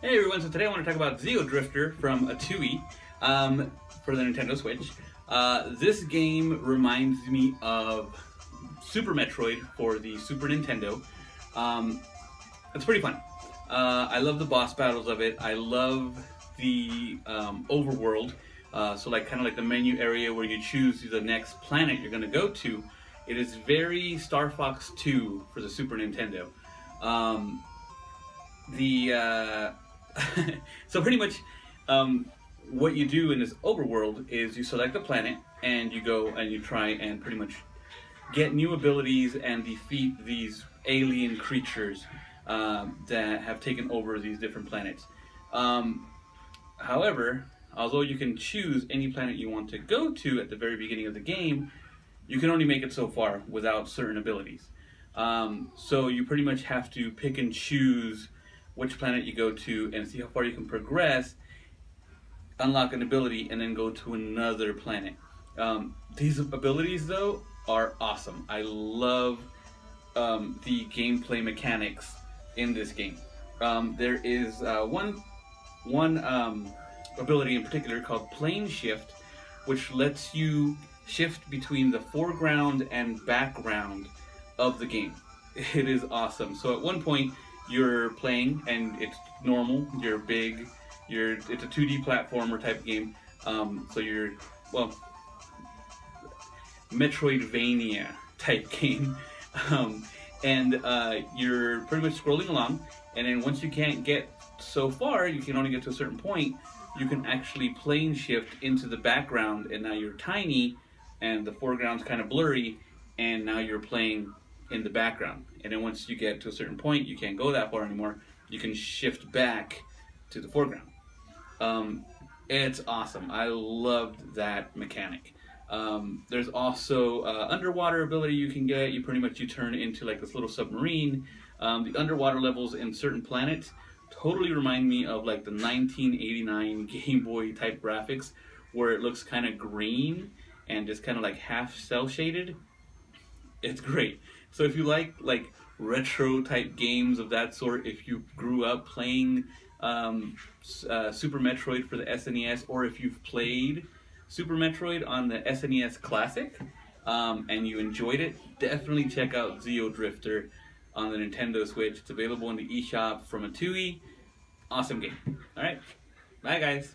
Hey everyone, so today I want to talk about XeoDrifter from Atooi for the Nintendo Switch. This game reminds me of Super Metroid for the Super Nintendo. It's pretty fun. I love the boss battles of it. I love the overworld. So like kind of like the menu area where you choose the next planet you're going to go to. It is very Star Fox 2 for the Super Nintendo. So pretty much what you do in this overworld is you select a planet and you go and you try and pretty much get new abilities and defeat these alien creatures that have taken over these different planets. However, although you can choose any planet you want to go to at the very beginning of the game, you can only make it so far without certain abilities. So you pretty much have to pick and choose which planet you go to and see how far you can progress, unlock an ability, and then go to another planet. These abilities, though, are awesome. I love the gameplay mechanics in this game. There is one ability in particular called Plane Shift, which lets you shift between the foreground and background of the game. It is awesome. So at one point, you're playing and it's normal, you're big, it's a 2D platformer type game, so you're, well, Metroidvania type game, and you're pretty much scrolling along, and then once you can't get so far, you can only get to a certain point, you can actually plane shift into the background, and now you're tiny, and the foreground's kind of blurry, and now you're playing in the background. And then once you get to a certain point, you can't go that far anymore, you can shift back to the foreground. It's awesome. I loved that mechanic. There's also underwater ability you can get. You turn into like this little submarine. The underwater levels in certain planets totally remind me of like the 1989 Game Boy type graphics, where it looks kind of green and just kind of like half cel shaded. It's great. So if you like retro type games of that sort, if you grew up playing Super Metroid for the SNES, or if you've played Super Metroid on the SNES Classic and you enjoyed it, definitely check out XeoDrifter on the Nintendo Switch. It's available in the eShop from Atooi. Awesome game. Alright, bye guys.